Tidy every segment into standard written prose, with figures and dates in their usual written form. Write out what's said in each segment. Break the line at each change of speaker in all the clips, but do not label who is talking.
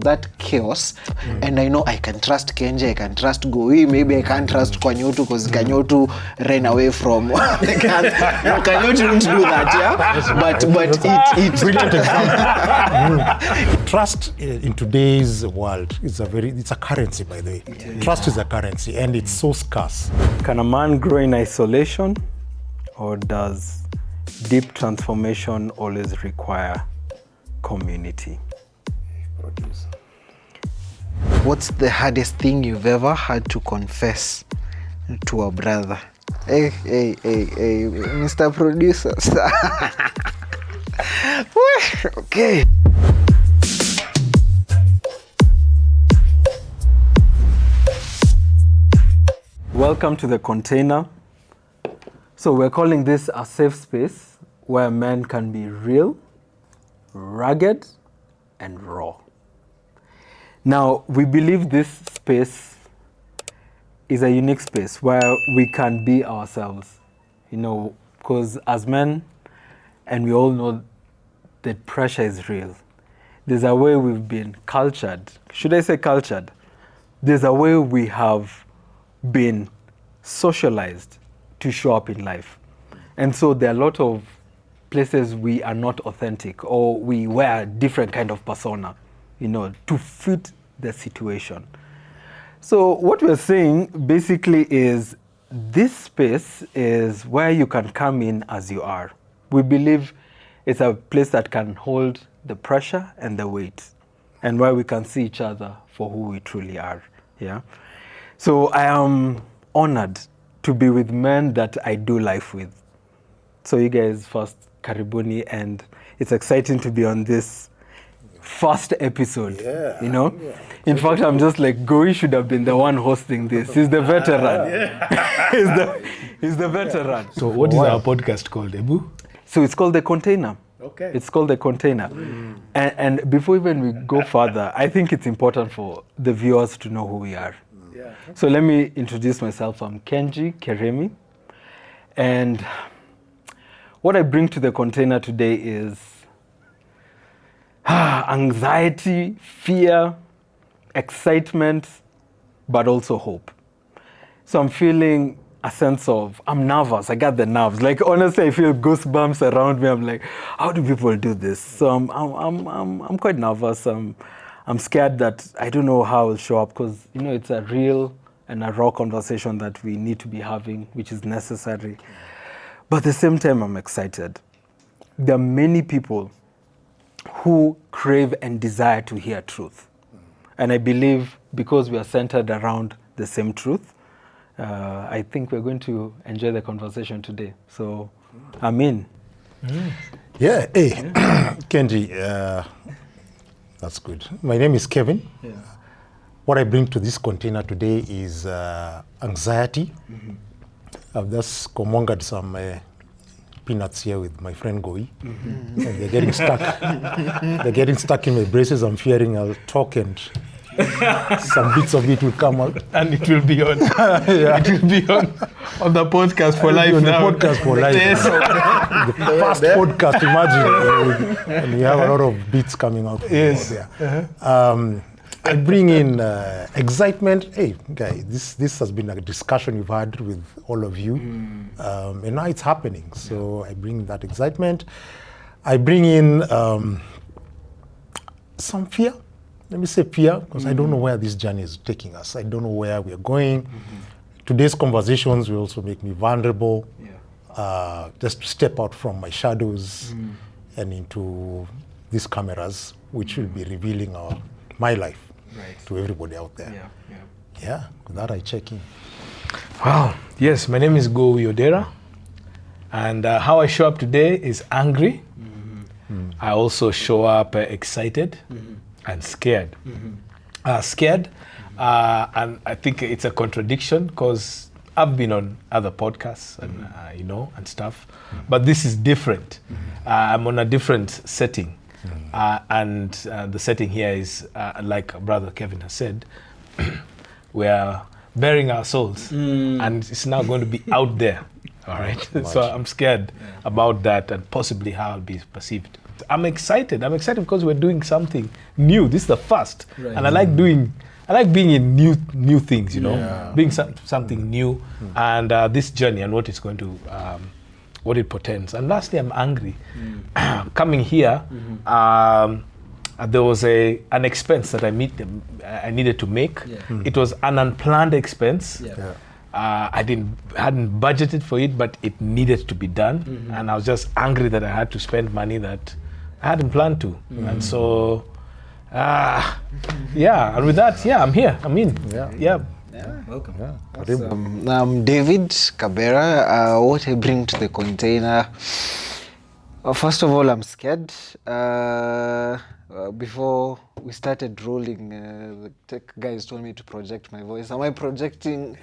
that chaos, and I know I can trust Kenji, I can trust Gowi, maybe I can't trust Kanyotu because Kanyotu ran away from Kanyotu didn't do that, but it
brilliant example. Trust in today's world it's a currency, by the way. Trust is a currency, and it's so scarce.
Can a man grow in isolation, or does deep transformation always require community?
What's the hardest thing you've ever had to confess to a brother? Hey, Mr. Producer. Okay.
Welcome to the container. So we're calling this a safe space where men can be real, rugged, and raw. Now, we believe this space is a unique space where we can be ourselves, because as men, and we all know that pressure is real. There's a way we've been cultured. Should I say cultured? There's a way we have been socialized to show up in life. And so there are a lot of places we are not authentic, or we wear a different kind of persona, to fit the situation. So what we're saying basically is this space is where you can come in as you are. We believe it's a place that can hold the pressure and the weight, and where we can see each other for who we truly are. Yeah. So I am honored to be with men that I do life with. So you guys first, karibuni, and it's exciting to be on this first episode.
Yeah.
In fact, I'm just like, Gowi should have been the one hosting this. He's the veteran. He's the veteran.
So what is our podcast called, Ebu?
So it's called The Container.
Okay.
It's called The Container. And before even we go further, I think it's important for the viewers to know who we are.
Yeah.
So let me introduce myself. I'm Kenji Keremi. And what I bring to The Container today is anxiety, fear, excitement, but also hope. So I'm feeling a sense of, I'm nervous. I got the nerves. Like, honestly, I feel goosebumps around me. I'm like, how do people do this? So I'm quite nervous. I'm scared that I don't know how I'll show up, because it's a real and a raw conversation that we need to be having, which is necessary. But at the same time, I'm excited. There are many people who crave and desire to hear truth. And I believe because we are centered around the same truth, I think we're going to enjoy the conversation today. So, I'm in.
Yeah, hey, Kenji, that's good. My name is Kevin.
Yeah.
What I bring to this container today is anxiety. I've just commandered some peanuts here with my friend Gowi. And they're getting stuck. They're getting stuck in my braces. I'm fearing I'll talk and some bits of it will come out.
And it will be on. It will be on the podcast for life now.
The podcast for life.
Yes.
The first podcast, imagine. And we have a lot of bits coming out.
Yes.
There. I bring in excitement. Hey, guy, this has been a discussion you've had with all of you. And now it's happening. So I bring that excitement. I bring in some fear. Let me say fear, because I don't know where this journey is taking us. I don't know where we're going. Today's conversations will also make me vulnerable. Just to step out from my shadows and into these cameras, which will be revealing my life to everybody out there. Yeah, with that I check in.
Wow. Yes, my name is Gowi Odera. And how I show up today is angry. I also show up excited and scared. Scared, and I think it's a contradiction, because I've been on other podcasts and and stuff, but this is different. I'm on a different setting, and the setting here is like Brother Kevin has said, we are bearing our souls, and it's now going to be out there. All right. So I'm scared about that and possibly how I'll be perceived. I'm excited. I'm excited because we're doing something new. This is the first,
Right.
and I like being in new things. You know, being something new, and this journey and what it's going to, what it portends. And lastly, I'm angry. Coming here, there was an expense that I needed to make.
Yeah.
It was an unplanned expense.
Yeah.
I hadn't budgeted for it, but it needed to be done, and I was just angry that I had to spend money that I hadn't planned to, and so, and with that, I'm here. I'm in. Yeah.
Welcome.
I'm David Kabera. What I bring to the container, first of all, I'm scared. Before we started rolling, the tech guys told me to project my voice. Am I projecting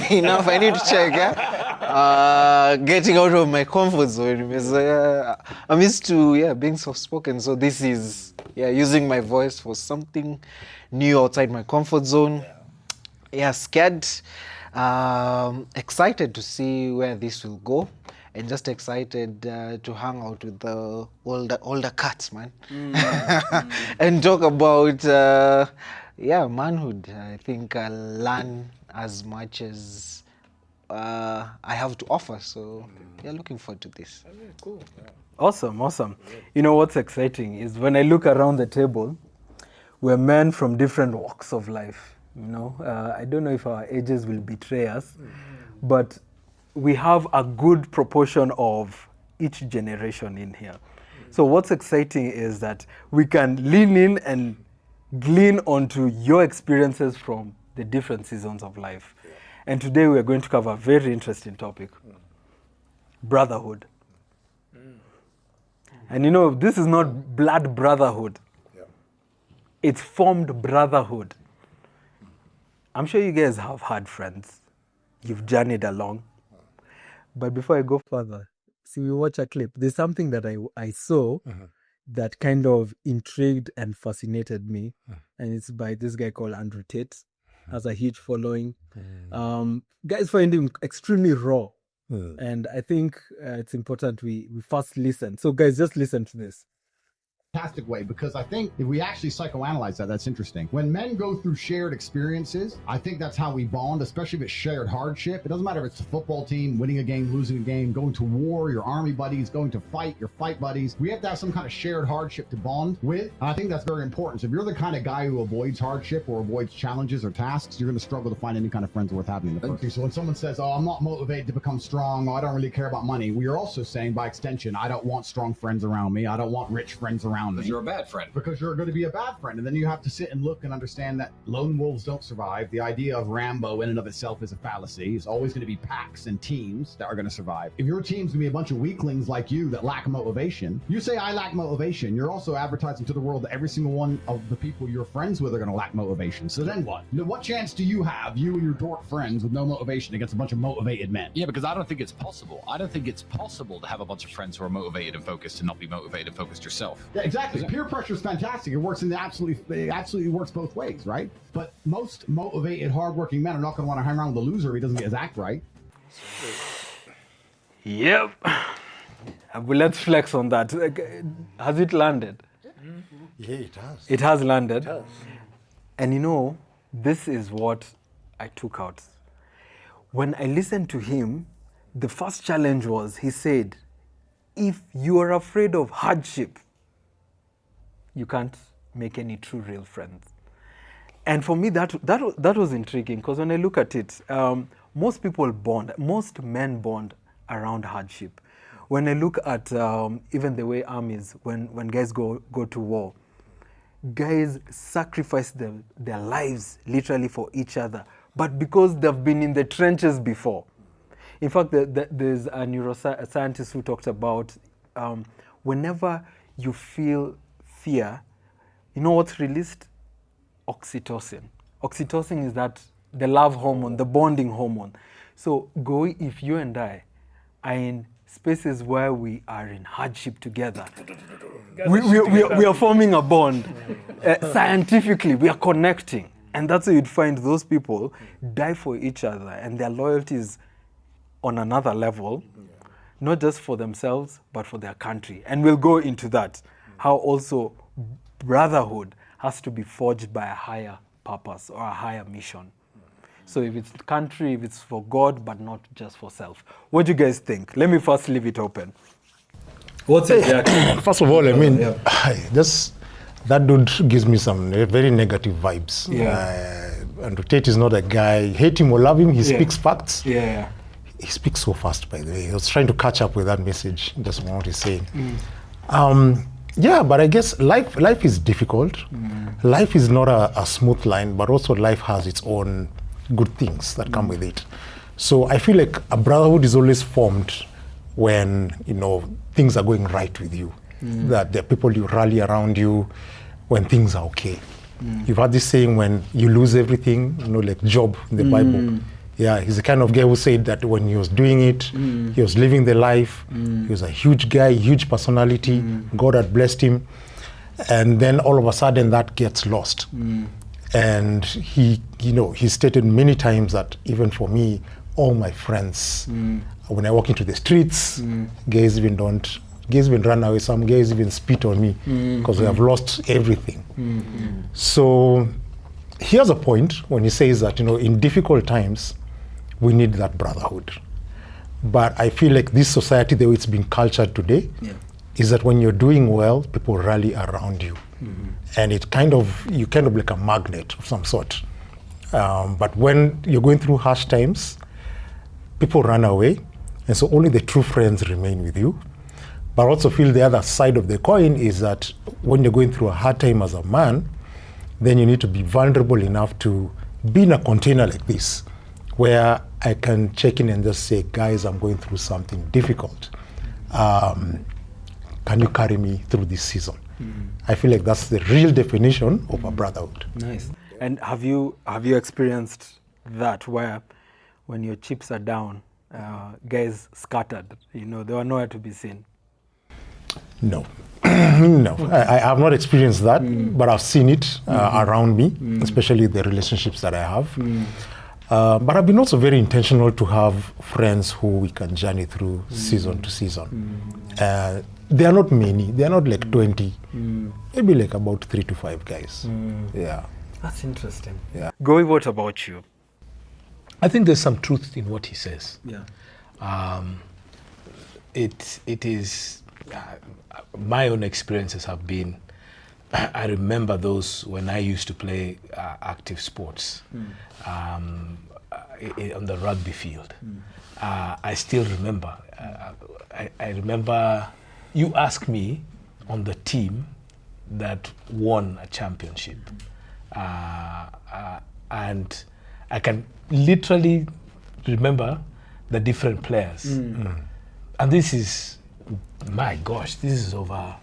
enough? I need to check. Getting out of my comfort zone. So, I'm used to being soft-spoken. So this is using my voice for something new outside my comfort zone. Scared. Excited to see where this will go. And just excited to hang out with the older cats, man. And talk about, manhood. I think I'll learn as much as I have to offer. So, looking forward to this.
Cool.
Awesome. You know what's exciting is when I look around the table, we're men from different walks of life. You know, I don't know if our ages will betray us, but we have a good proportion of each generation in here. So what's exciting is that we can lean in and glean onto your experiences from the different seasons of life. And today we are going to cover a very interesting topic, brotherhood. And you know, this is not blood brotherhood. It's formed brotherhood. I'm sure you guys have had friends. You've journeyed along. But before I go further, see, we watch a clip. There's something that I saw that kind of intrigued and fascinated me. And it's by this guy called Andrew Tate. Has a huge following. Guys find him extremely raw. And I think it's important we first listen. So guys, just listen to this.
Fantastic way, because I think if we actually psychoanalyze that's interesting. When men go through shared experiences, I think that's how we bond, especially if it's shared hardship. It doesn't matter if it's a football team, winning a game, losing a game, going to war, your army buddies, going to fight, your fight buddies. We have to have some kind of shared hardship to bond with. And I think that's very important. So if you're the kind of guy who avoids hardship or avoids challenges or tasks, you're going to struggle to find any kind of friends worth having in the first place. So when someone says, I'm not motivated to become strong, I don't really care about money, we are also saying by extension, I don't want strong friends around me. I don't want rich friends around me.
Because you're a bad friend.
Because you're going to be a bad friend. And then you have to sit and look and understand that lone wolves don't survive. The idea of Rambo in and of itself is a fallacy. It's always going to be packs and teams that are going to survive. If your team's going to be a bunch of weaklings like you that lack motivation, you say I lack motivation, you're also advertising to the world that every single one of the people you're friends with are going to lack motivation. So then what? What chance do you have, you and your dork friends with no motivation against a bunch of motivated men?
Yeah, because I don't think it's possible. I don't think it's possible to have a bunch of friends who are motivated and focused and not be motivated and focused yourself.
Yeah, exactly. Peer pressure is fantastic. It works it absolutely works both ways, right? But most motivated, hardworking men are not going to want to hang around with a loser if he doesn't get his act right.
Yep. But let's flex on that. Has it landed?
Yeah, it has.
It has landed. It has. And you know, this is what I took out. When I listened to him, the first challenge was, he said, if you are afraid of hardship, you can't make any true real friends. And for me, that was intriguing, because when I look at it, most men bond around hardship. When I look at even the way armies, when guys go to war, guys sacrifice their lives literally for each other, but because they've been in the trenches before. In fact, there's a neuroscientist who talked about whenever you feel fear, you know what's released? Oxytocin. Oxytocin is the love hormone, the bonding hormone. So Gowi, if you and I are in spaces where we are in hardship together, we are forming a bond. Scientifically, we are connecting. And that's how you'd find those people die for each other, and their loyalty is on another level. not just for themselves, but for their country. And we'll go into that, how also brotherhood has to be forged by a higher purpose or a higher mission. So if it's country, if it's for God, but not just for self. What do you guys think? Let me first leave it open. What's it?
First of all, I mean, that dude gives me some very negative vibes. Andrew Tate is not a guy, hate him or love him, he speaks facts.
Yeah.
He speaks so fast, by the way. I was trying to catch up with that message, just what he's saying. But I guess life is difficult. Life is not a smooth line, but also life has its own good things that come with it. So I feel like a brotherhood is always formed when, things are going right with you. That there are people you rally around you when things are okay. You've had this saying, when you lose everything, like Job in the Bible. Yeah, he's the kind of guy who said that when he was doing it, he was living the life. He was a huge guy, huge personality. God had blessed him. And then all of a sudden that gets lost. And he stated many times that even for me, all my friends, when I walk into the streets, guys even run away. Some guys even spit on me because they have lost everything. So he has a point when he says that, in difficult times, we need that brotherhood. But I feel like this society, the way it's been cultured today, is that when you're doing well, people rally around you. And you kind of like a magnet of some sort. But when you're going through harsh times, people run away. And so only the true friends remain with you. But I also feel the other side of the coin is that when you're going through a hard time as a man, then you need to be vulnerable enough to be in a container like this, where I can check in and just say, guys, I'm going through something difficult. Can you carry me through this season? I feel like that's the real definition of a brotherhood.
Nice. And have you experienced that, where when your chips are down, guys scattered, they were nowhere to be seen?
No. No, I have not experienced that, but I've seen it around me, especially the relationships that I have. But I've been also very intentional to have friends who we can journey through season to season. They are not many. They are not like 20. Maybe like about 3 to 5 guys. Yeah.
That's interesting.
Yeah.
Gowi, what about you?
I think there's some truth in what he says.
Yeah.
It is, my own experiences have been, I remember those when I used to play active sports on the rugby field. I still remember. I remember you asked me on the team that won a championship. And I can literally remember the different players. And this is, my gosh, this is over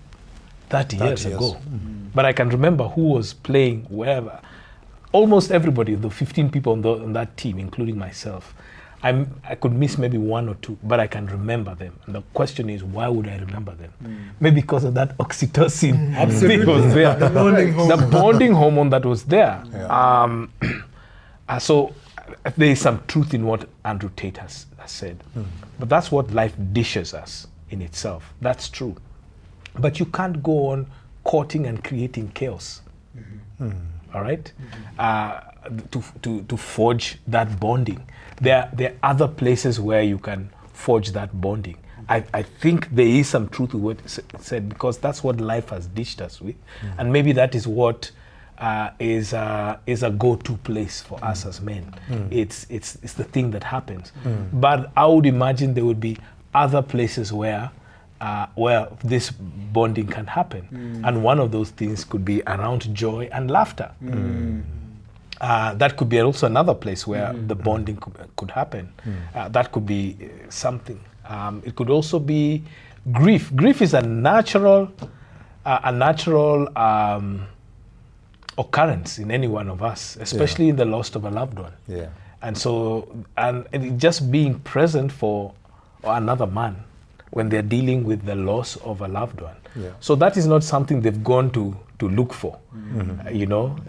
30 years ago. But I can remember who was playing wherever. Almost everybody, the 15 people on that team, including myself, I could miss maybe 1 or 2, but I can remember them. And the question is, why would I remember them? Maybe because of that oxytocin thing was there. The bonding hormone that was there. So there is some truth in what Andrew Tate has said. But that's what life dishes us in itself. That's true. But you can't go on courting and creating chaos. All right? To forge that bonding. There are other places where you can forge that bonding. I think there is some truth to what it said, because that's what life has dished us with. And maybe that is what is a go-to place for us as men. It's the thing that happens. But I would imagine there would be other places where this bonding can happen. And one of those things could be around joy and laughter. That could be also another place where the bonding could happen. That could be something. It could also be grief. Grief is a natural occurrence in any one of us, especially in the loss of a loved one. And so, and just being present for another man when they're dealing with the loss of a loved one. So that is not something they've gone to look for.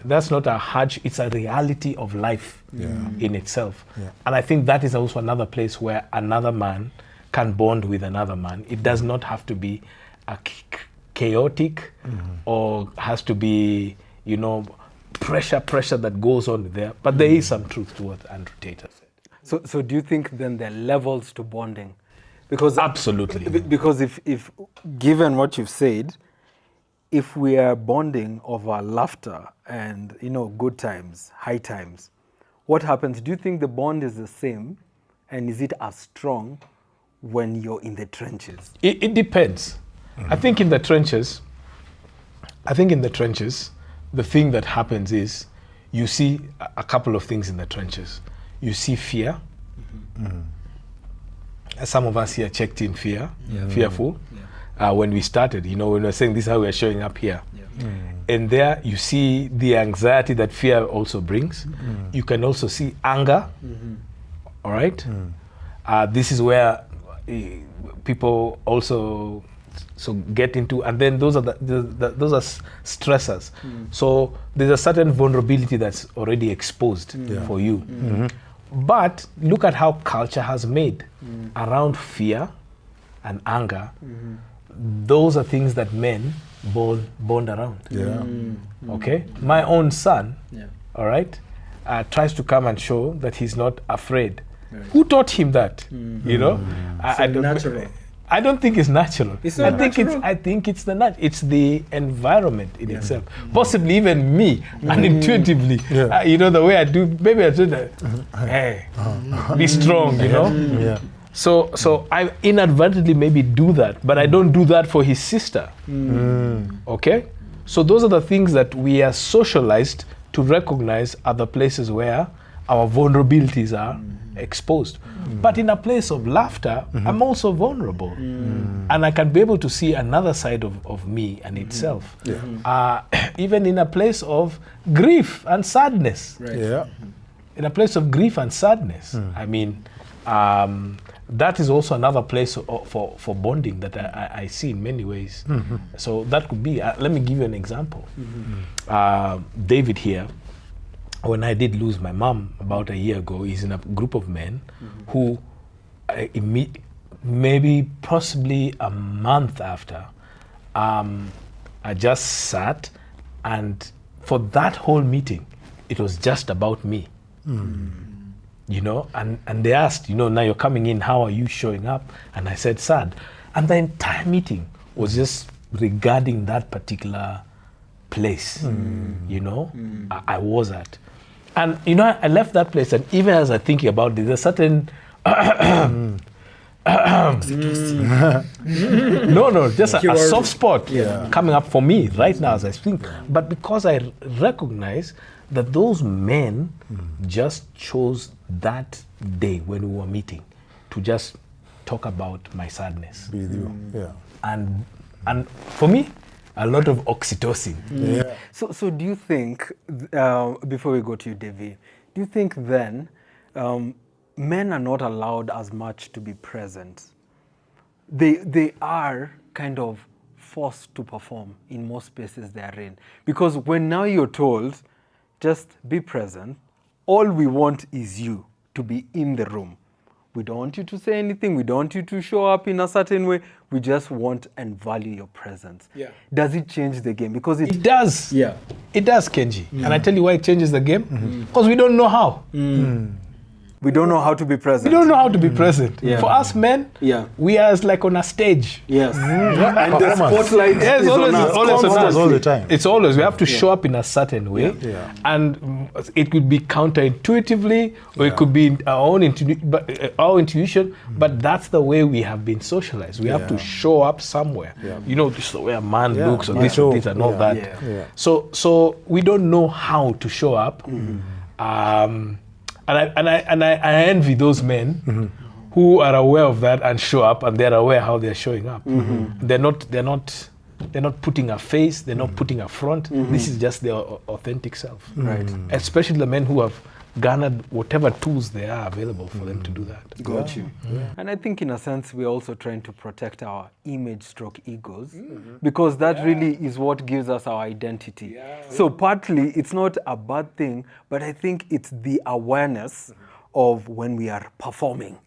That's not a hardship, it's a reality of life in itself. And I think that is also another place where another man can bond with another man. It does not have to be a chaotic or has to be, pressure that goes on there. But there is some truth to what Andrew Tate said.
So do you think then there are levels to bonding? Because
Absolutely.
Because if given what you've said, if we are bonding over laughter and good times, high times, what happens? Do you think the bond is the same, and is it as strong when you're in the trenches?
It depends. I think in the trenches, the thing that happens is you see a couple of things in the trenches. You see fear. Some of us here checked in fearful. When we started, when we were saying this is how we are showing up here. And there you see the anxiety that fear also brings. You can also see anger. All right? This is where people also get into, and then those are those are stressors. So there's a certain vulnerability that's already exposed for you. But look at how culture has made around fear and anger. Those are things that men bond around. Okay, my own son, all right, tries to come and show that he's not afraid. Who taught him that?
Natural.
I don't think it's natural.
It's not natural.
I think it's the environment in itself. Possibly even me, unintuitively. The way I do. Maybe I do that. Hey, be strong. So I inadvertently maybe do that, but I don't do that for his sister. Okay. So those are the things that we are socialized to recognize other places where our vulnerabilities are exposed. But in a place of laughter, I'm also vulnerable. And I can be able to see another side of me and itself. Even in a place of grief and sadness. In a place of grief and sadness. I mean, that is also another place for bonding that I see in many ways. So that could be, let me give you an example. David here, when I did lose my mom about a year ago, he's in a group of men who maybe possibly a month after, I just sat, and for that whole meeting, it was just about me. And they asked, now you're coming in, how are you showing up? And I said, sad. And the entire meeting was just regarding that particular place, I was at. And, I left that place, and even as I'm thinking about this, there's a certain... just a soft spot coming up for me right now as I speak. But because I recognize that those men just chose that day when we were meeting to just talk about my sadness.
With you.
And for me, a lot of oxytocin.
So do you think, before we go to you, David, do you think then men are not allowed as much to be present? They are kind of forced to perform in most spaces they are in. Because when now you're told, just be present, all we want is you to be in the room. We don't want you to say anything. We don't want you to show up in a certain way. We just want and value your presence. Does it change the game? Because
it does. It does, Kenji. And I tell you why it changes the game. Because we don't know how.
We don't know how to be present.
We don't know how to be present. For us men, we are like on a stage.
And the spotlight is on us.
All the time.
It's always, we have to show up in a certain way. And it could be counterintuitively, or it could be our intuition, but that's the way we have been socialized. We have to show up somewhere. This is the way a man looks, or this and all that. So we don't know how to show up. And I envy those men who are aware of that and show up, and they're aware how they're showing up. They're not putting a face, they're not putting a front. This is just their authentic self. Right. Especially the men who have garnered whatever tools there are available for them to do that.
Got you. And I think in a sense we're also trying to protect our image/egos because that really is what gives us our identity. So partly it's not a bad thing, but I think it's the awareness of when we are performing.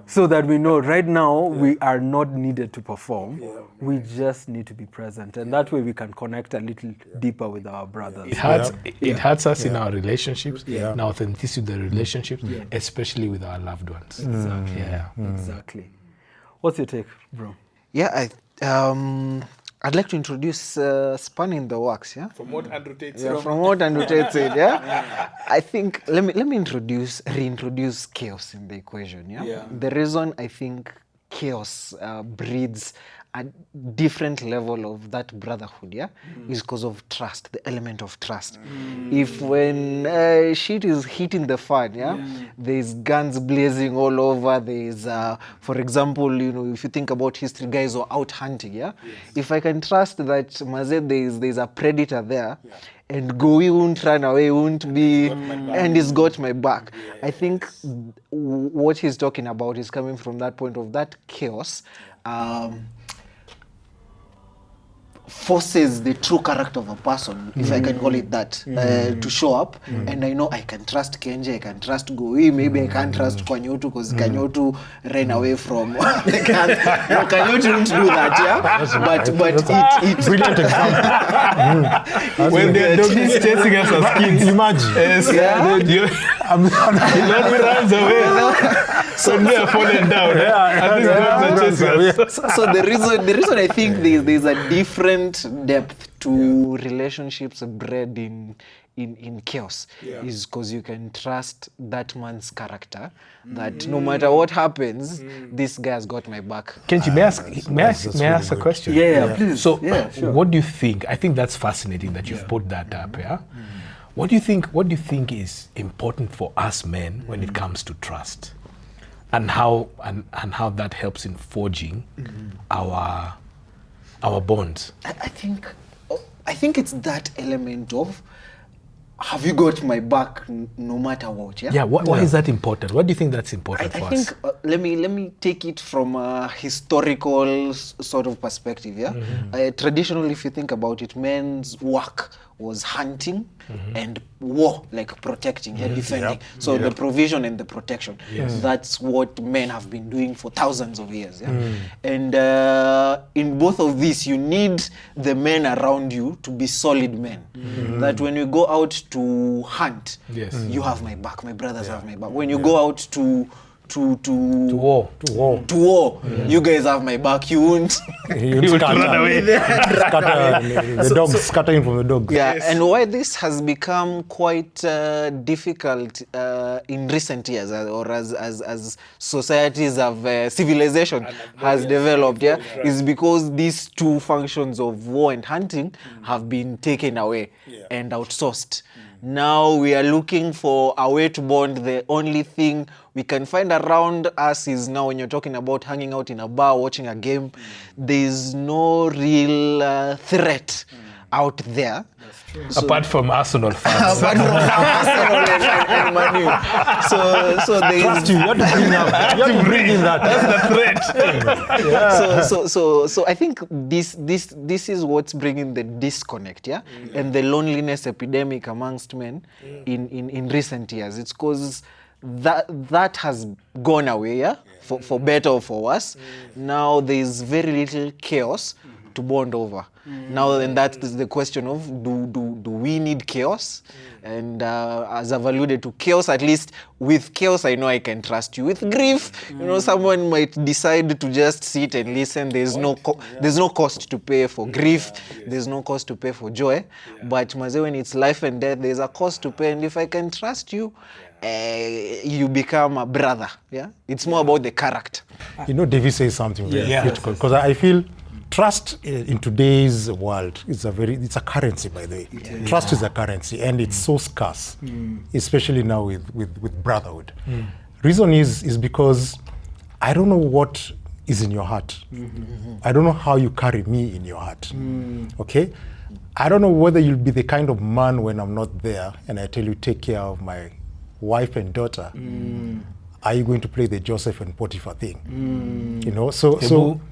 So that we know right now we are not needed to perform. We just need to be present. And that way we can connect a little deeper with our brothers.
It hurts us in our relationships, in our authenticity with the relationships, especially with our loved ones.
Exactly. Exactly. What's your take, bro?
Yeah, I'd like to introduce span in the works, yeah?
From what Andrew Tate
Yeah, from what Andrew Tate said, yeah? I think, let me reintroduce chaos in the equation, yeah? The reason I think chaos breeds a different level of that brotherhood, yeah, is because of trust, the element of trust. If when shit is hitting the fan, yeah, there's guns blazing all over, there's, for example, you know, if you think about history, guys were out hunting, yeah? If I can trust that, Maze, there's a predator there, and Gowi won't run away, won't be, and he's got my back. I think what he's talking about is coming from that point of that chaos, forces the true character of a person, if I can call it that, to show up. And I know I can trust Kenji, I can trust Gowi, maybe I can't trust Kanyotu because Kanyotu ran away from the cat. No, Kanyotu didn't do that, yeah? But it
Brilliant example.
when the dog is chasing us as kids.
Imagine.
Yes. He runs away. So we are falling down. And these dogs are chasing us.
So the reason I think there's a different depth to relationships bred in chaos is because you can trust that man's character, that no matter what happens, this guy has got my back.
Kenji, may I ask a question?
Yeah, please.
So,
sure.
what do you think? I think that's fascinating that you've put that up. Yeah. What do you think is important for us men when it comes to trust, and how that helps in forging our bonds?
I think it's that element of, have you got my back no matter what? Yeah.
Yeah. Why is that important? What do you think that's important for
I think
us?
let me take it from a historical sort of perspective. Yeah. Traditionally, if you think about it, men's work was hunting and war, like protecting, defending. So the provision and the protection. That's what men have been doing for thousands of years. Yeah? And in both of these, you need the men around you to be solid men. That when you go out to hunt, you have my back, my brothers have my back. When you go out to
war.
You guys have my back. You won't.
You will run away. The dogs scattering from the dogs.
Yeah, and why this has become quite difficult in recent years, or as societies have civilization has developed, is because these two functions of war and hunting have been taken away and outsourced. Now we are looking for a way to bond. The only thing we can find around us is now, when you're talking about hanging out in a bar, watching a game, there's no real threat out there.
So, apart from Arsenal fans.
Apart from Arsenal and Man U. So there's...
Trust you have to bring up. You have to bring in that.
That's the threat.
So I think this is what's bringing the disconnect, and the loneliness epidemic amongst men in recent years. It's because that has gone away, for better or for worse. Now there's very little chaos to bond over. Now, and that is the question of, do we need chaos? And as I've alluded to, chaos, at least with chaos, I know I can trust you. With grief, someone might decide to just sit and listen. There's no cost to pay for grief. There's no cost to pay for joy. But Maze, when it's life and death, there's a cost to pay. And if I can trust you, you become a brother. Yeah, it's more about the character.
David says something very critical, because I feel trust in today's world it's a currency, by the way. Trust is a currency, and it's so scarce, especially now with brotherhood. Reason is because I don't know what is in your heart. I don't know how you carry me in your heart. Okay? I don't know whether you'll be the kind of man when I'm not there and I tell you take care of my wife and daughter. Are you going to play the Joseph and Potiphar thing?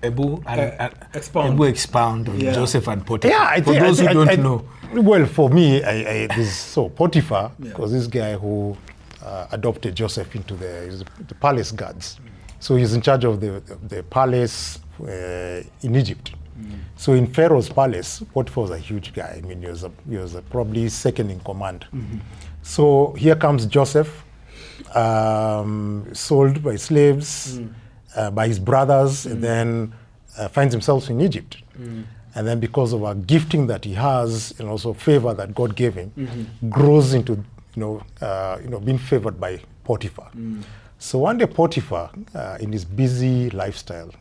Ebu expound on Joseph and Potiphar.
Yeah,
for those who don't know.
Well, for me, Potiphar, because this guy who adopted Joseph into the palace guards. So he's in charge of the palace in Egypt. So in Pharaoh's palace, Potiphar was a huge guy. I mean, he was probably second in command. So here comes Joseph, sold by slaves, by his brothers, and then finds himself in Egypt. And then because of a gifting that he has, and also favor that God gave him, grows into being favored by Potiphar. So one day Potiphar, in his busy lifestyle,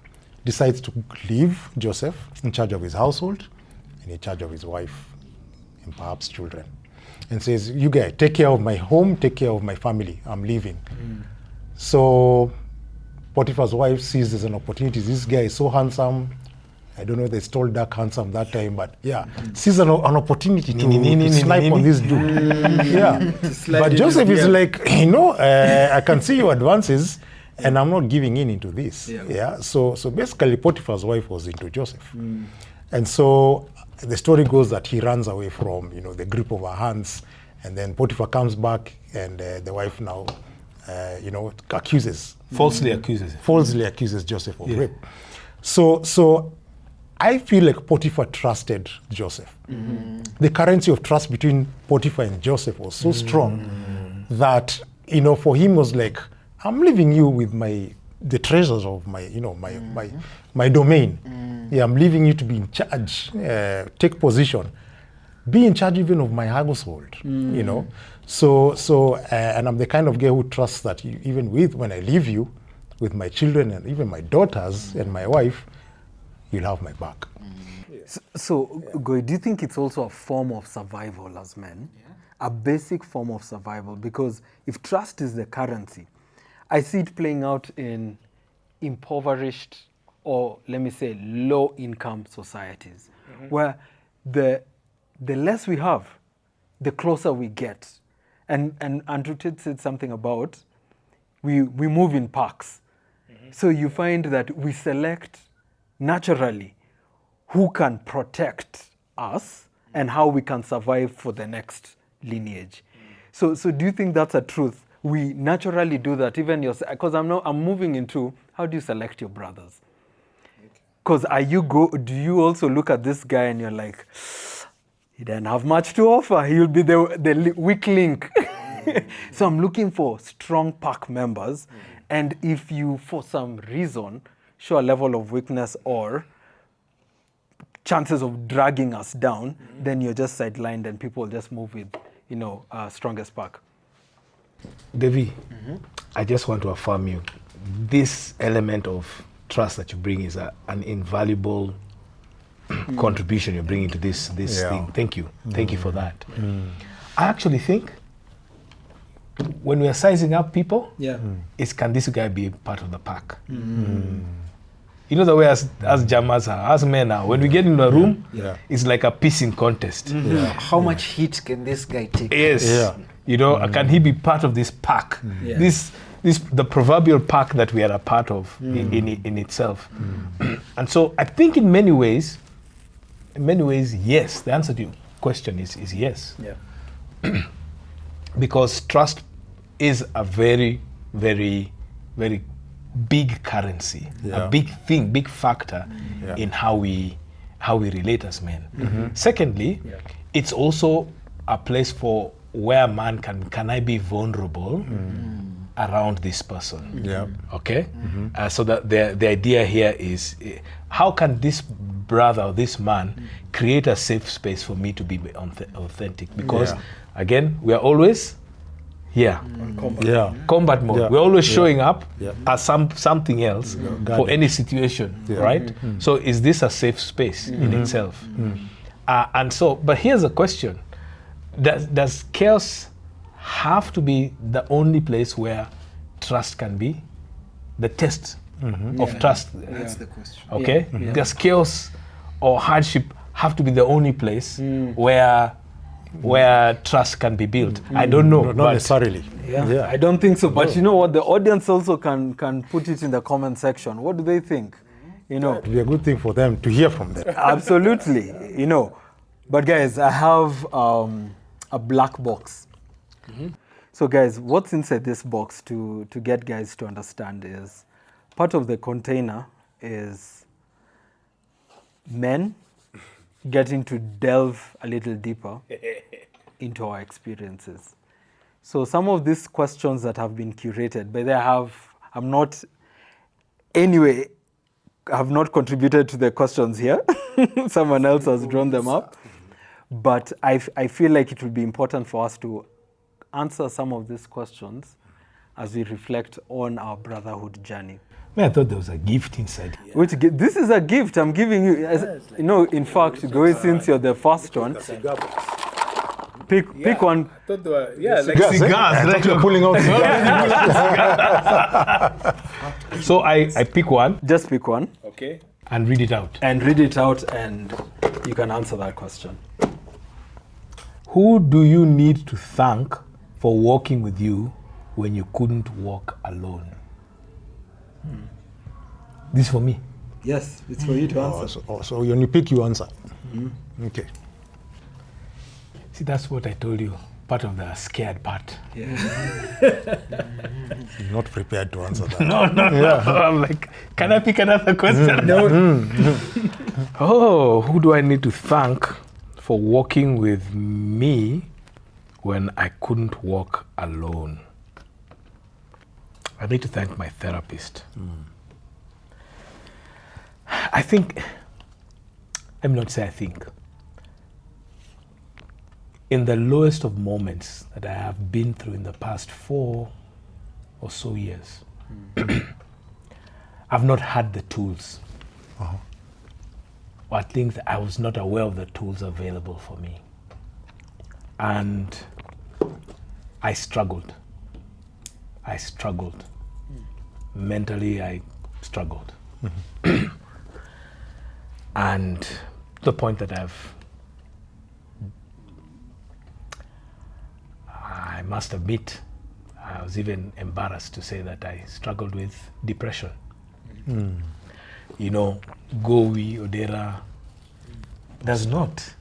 decides to leave Joseph in charge of his household and in charge of his wife and perhaps children, and says, you guys, take care of my home, take care of my family, I'm leaving. So Potiphar's wife sees there's an opportunity. This guy is so handsome. I don't know if they stole dark handsome that time, but yeah, sees an opportunity to snipe on this dude. Yeah, but Joseph is like, I can see your advances, and I'm not giving in into this. Yeah. So basically, Potiphar's wife was into Joseph, and so the story goes that he runs away from the grip of her hands, and then Potiphar comes back, and the wife now, falsely accuses Joseph of rape. So I feel like Potiphar trusted Joseph. The currency of trust between Potiphar and Joseph was so strong that, for him was like, I'm leaving you with the treasures of my domain. Yeah, I'm leaving you to be in charge, take position, be in charge even of my household, So, and I'm the kind of guy who trusts that even when I leave you, with my children and even my daughters and my wife, you'll have my back.
So, Gowi, do you think it's also a form of survival as men? A basic form of survival? Because if trust is the currency, I see it playing out in impoverished, or let me say low-income societies, where the less we have, the closer we get. And Andrew Tate said something about we move in packs. So you find that we select naturally who can protect us and how we can survive for the next lineage. So do you think that's a truth? We naturally do that, even because I'm moving into how do you select your brothers? Because do you also look at this guy and you're like, he doesn't have much to offer. He'll be the weak link. So I'm looking for strong pack members. And if you, for some reason, show a level of weakness or chances of dragging us down, then you're just sidelined and people just move with, strongest pack.
Devi, I just want to affirm you. This element of trust that you bring is an invaluable contribution you're bringing to this thing. Thank you. Thank you for that. I actually think when we are sizing up people, can this guy be part of the pack? You know the way as jammers are, as men are, when we get in a room, it's like a pissing contest.
How much heat can this guy take?
Yes. Can he be part of this pack? This the proverbial pack that we are a part of in itself. And so I think in many ways, yes. The answer to your question is yes. Because trust is a very, very, very big currency, a big thing, big factor in how we relate as men. Secondly, it's also a place for where man can I be vulnerable around this person. Okay? So that the idea here is, how can this brother or this man create a safe space for me to be authentic? Because again, we are always combat mode. Yeah. We're always showing up as something else for any situation, right? So is this a safe space in itself? But here's a question. Does chaos have to be the only place where trust can be? The test of trust.
That's the question.
Okay? Does chaos or hardship have to be the only place where trust can be built? I don't know.
Not necessarily.
I don't think so. But you know what? The audience also can put it in the comment section. What do they think?
It would be a good thing for them to hear from them.
Absolutely. But guys, I have a black box. So guys, what's inside this box to get guys to understand is part of the container is men getting to delve a little deeper into our experiences. So some of these questions that have been curated, but I've not contributed to the questions here. Someone else has drawn them up. But I feel like it would be important for us to answer some of these questions as we reflect on our brotherhood journey.
Man, I thought there was a gift inside here.
This is a gift I'm giving you. In fact, Gowi, since you're the first one, pick one.
I thought there were, like
Cigars,
cigars.
Like you're pulling out cigars.
So I pick one.
Just pick one.
Okay. And read it out.
And read it out, and you can answer that question.
Who do you need to thank for walking with you when you couldn't walk alone? This is for me.
Yes, it's for you to answer.
So when you pick, you answer. Okay.
See, that's what I told you. Part of the scared part.
Yeah.
You're not prepared to answer that.
No. I'm like, can I pick another question? No. Oh, who do I need to thank for walking with me when I couldn't walk alone? I need to thank my therapist. I think, let me not say I think. In the lowest of moments that I have been through in the past 4 or so years, I've not had the tools. Or I think that I was not aware of the tools available for me. And I struggled. Mentally, I struggled. And to the point that I must admit, I was even embarrassed to say that I struggled with depression. You know, Gowi Odera does not.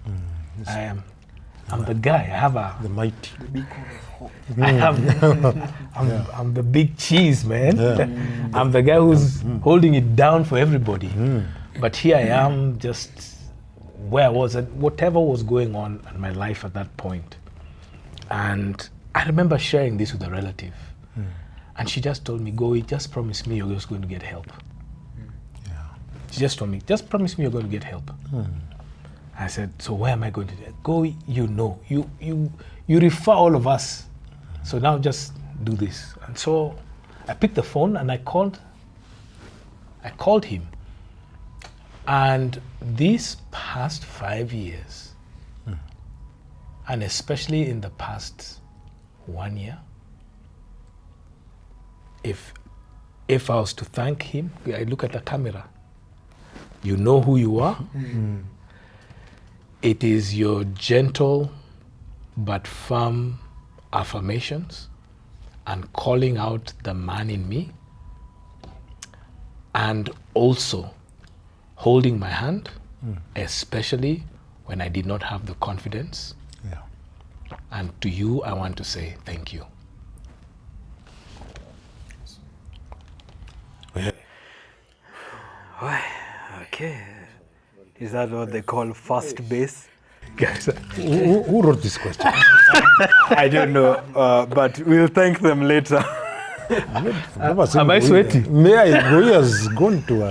I'm the guy. I have
The mighty.
I'm the big cheese, man. I'm the guy who's holding it down for everybody. But here I am, just where I was, and whatever was going on in my life at that point. And I remember sharing this with a relative. And she just told me, Gowi, just promise me you're just going to get help. She just told me, just promise me you're going to get help. I said, so where am I going to do that? Gowi, you refer all of us. So now just do this. And so I picked the phone and I called him. And these past 5 years, and especially in the past 1 year, if I was to thank him, I look at the camera. You know who you are. It is your gentle but firm affirmations and calling out the man in me, and also holding my hand, especially when I did not have the confidence. And to you, I want to say thank you.
Okay. Is that what they call fast base?
Guys,
Who wrote this question?
I don't know, but we'll thank them later.
am I sweaty?
Gowi has gone to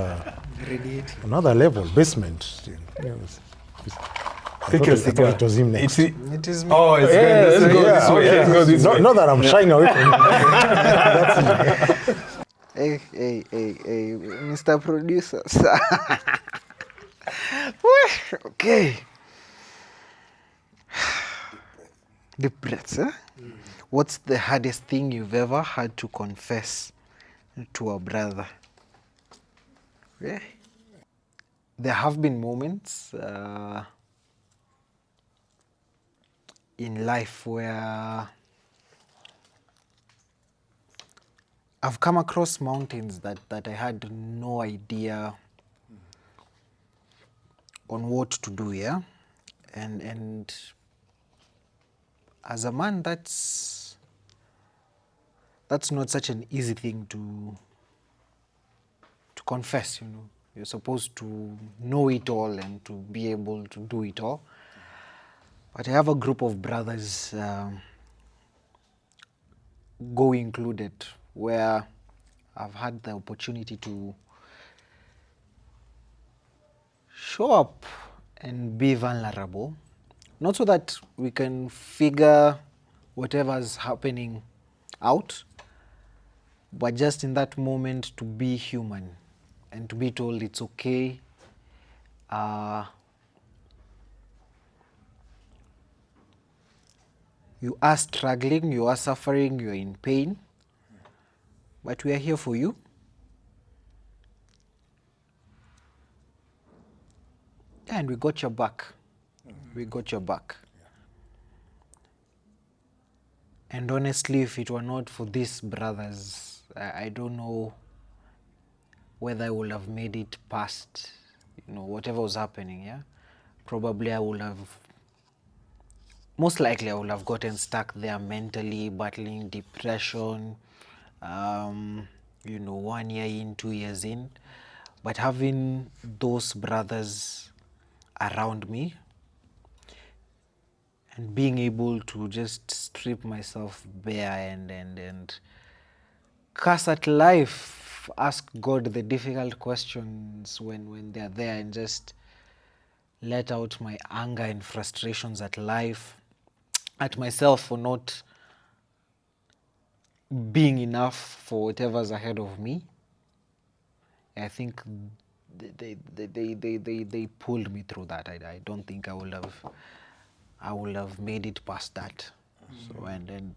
another level, basement.
Pick your cigar.
It was him next.
It is me.
Oh, it's let's go this way. Let's go this way.
Not that I'm shying away from you.
Hey, Mr. Producer. Okay. Deep breaths, eh? What's the hardest thing you've ever had to confess to a brother? Yeah. There have been moments in life where I've come across mountains that I had no idea on what to do, yeah? And as a man, that's that's not such an easy thing to confess, you know. You're supposed to know it all and to be able to do it all. But I have a group of brothers, Gowi included, where I've had the opportunity to show up and be vulnerable. Not so that we can figure whatever's happening out, but just in that moment to be human and to be told it's okay. You are struggling, you are suffering, you are in pain, but we are here for you. And we got your back. We got your back. And honestly, if it were not for these brothers, I don't know whether I would have made it past, you know, whatever was happening, yeah? Probably I would have, most likely I would have gotten stuck there mentally, battling depression, you know, 1 year in, 2 years in. But having those brothers around me and being able to just strip myself bare and curse at life, ask God the difficult questions when they're there, and just let out my anger and frustrations at life, at myself for not being enough for whatever's ahead of me. I think they pulled me through that. I don't think I would have made it past that. So and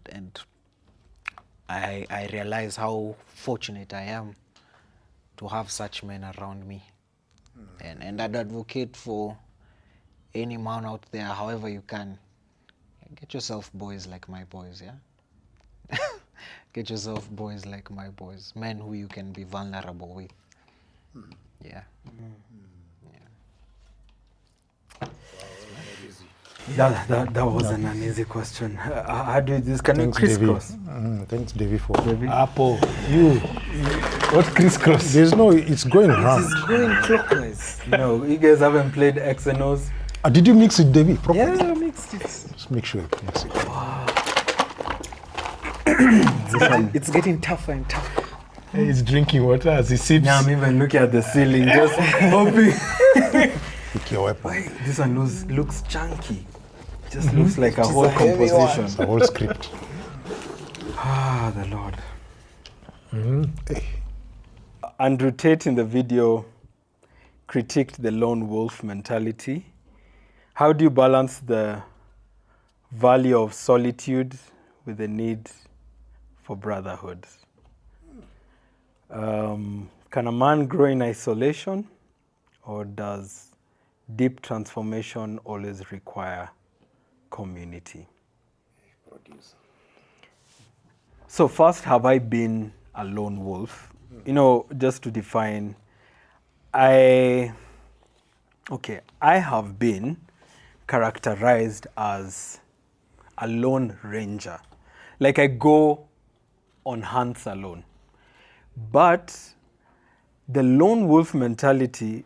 I realize how fortunate I am to have such men around me. And I'd advocate for any man out there, however you can, get yourself boys like my boys, yeah? Get yourself boys like my boys, men who you can be vulnerable with. Yeah.
That wasn't an easy question. How do you this? Can you crisscross?
Thanks, Davy, for
Apple, you. What crisscross?
There's no, it's going wrong.
It's going clockwise. No, you guys haven't played X and O's.
Did you mix it, Davy? Properly?
Yeah, I mixed it.
Just make sure you mix it.
It's getting tougher and tougher.
He's drinking water as he sips.
Now I'm even looking at the ceiling, just hoping.
Pick your weapon.
Wait, this one looks chunky. Just looks like a whole composition.
It's a whole script.
Ah, the Lord.
Hey.
Andrew Tate in the video critiqued the lone wolf mentality. How do you balance the value of solitude with the need for brotherhood? Can a man grow in isolation, or does deep transformation always require community? So first, have I been a lone wolf? You know, just to define, I have been characterized as a lone ranger. Like I go on hunts alone. But the lone wolf mentality,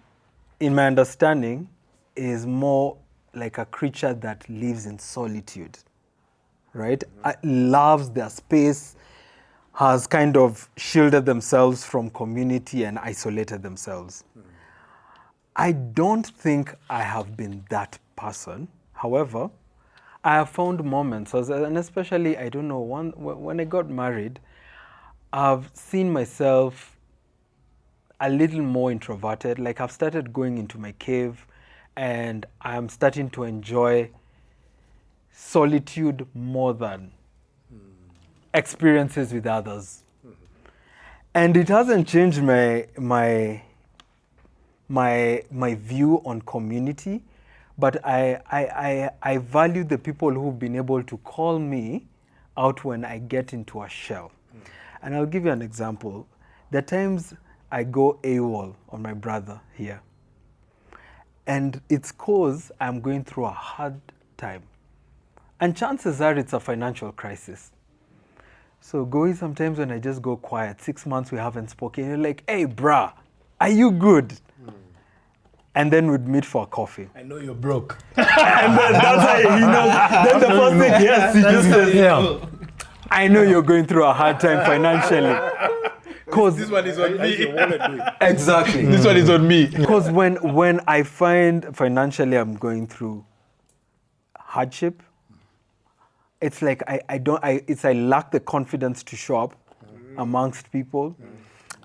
in my understanding, is more like a creature that lives in solitude, right? Loves their space, has kind of shielded themselves from community and isolated themselves. I don't think I have been that person. However, I have found moments, and especially, I don't know, when I got married, I've seen myself a little more introverted. Like I've started going into my cave and I'm starting to enjoy solitude more than experiences with others. And it hasn't changed my view on community, but I value the people who've been able to call me out when I get into a shell. And I'll give you an example. There are times I go AWOL on my brother here. And it's because I'm going through a hard time. And chances are it's a financial crisis. So Gowi, sometimes when I just go quiet, 6 months we haven't spoken, you're like, hey, bruh, are you good? And then we'd meet for coffee.
I know you're broke.
And then that's how he knows. Then the first thing, yes, he just says, I know you're going through a hard time financially.
This one is on me.
Exactly.
This one is on me.
Because when I find financially I'm going through hardship, it's like I lack the confidence to show up amongst people.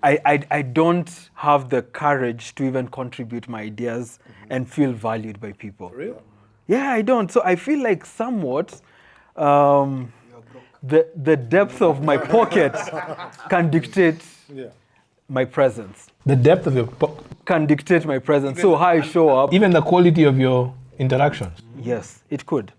I don't have the courage to even contribute my ideas and feel valued by people.
For real?
Yeah, I don't. So I feel like somewhat the depth of my pocket can dictate my presence.
The depth of your
Can dictate my presence. So how I show up.
even the quality of your interactions.
Yes, it could.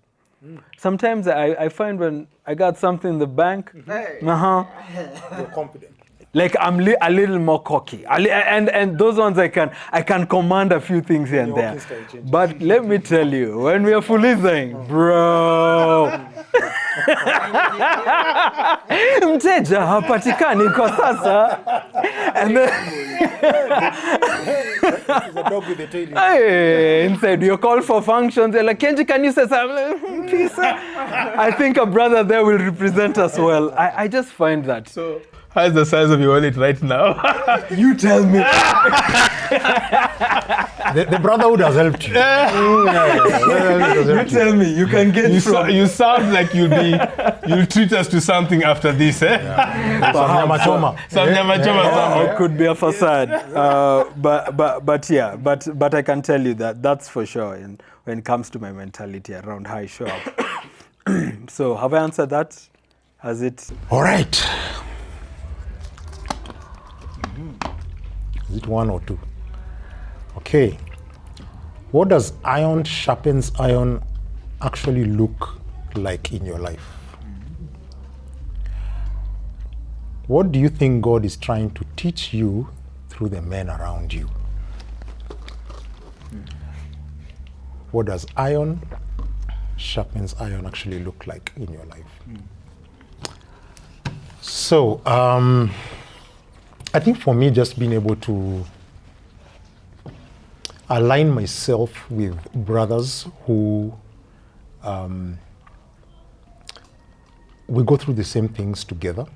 Sometimes I find when I got something in the bank,
You're confident.
like I'm a little more cocky, and those ones I can command a few things here and
Your
there.
walking style changes.
But let me tell you, when we are fulizing, bro, mteja hapatikani kwa sasa, and then
It's a dog with a tail.
hey, inside you call for functions, they're like, Kenji, can you say something? Peace. I think a brother there will represent us well. I just find that.
So, how's the size of your wallet right now?
You tell me.
The Brotherhood has helped you.
You tell me. You can get
You sound like you'll treat us to something after this, eh?
Some nyama choma.
Some nyama choma.
It could be a facade, but I can tell you that's for sure. And when it comes to my mentality around how I show up, so have I answered that? Has it?
All right. Is it one or two? Okay. What does iron sharpens iron actually look like in your life? What do you think God is trying to teach you through the men around you? What does iron sharpens iron actually look like in your life? So, I think for me, just being able to align myself with brothers who we go through the same things together.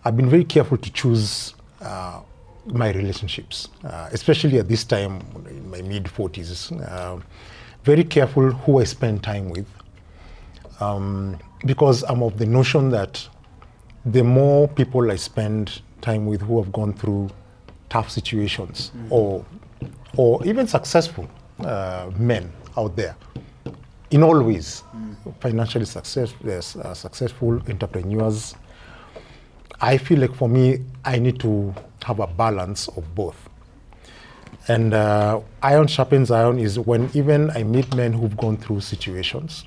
I've been very careful to choose my relationships, especially at this time in my mid-40s. Very careful who I spend time with, because I'm of the notion that the more people I spend time with who have gone through tough situations or even successful men out there, in all ways, financially successful entrepreneurs, I feel like for me, I need to have a balance of both. And iron sharpens iron is when even I meet men who've gone through situations,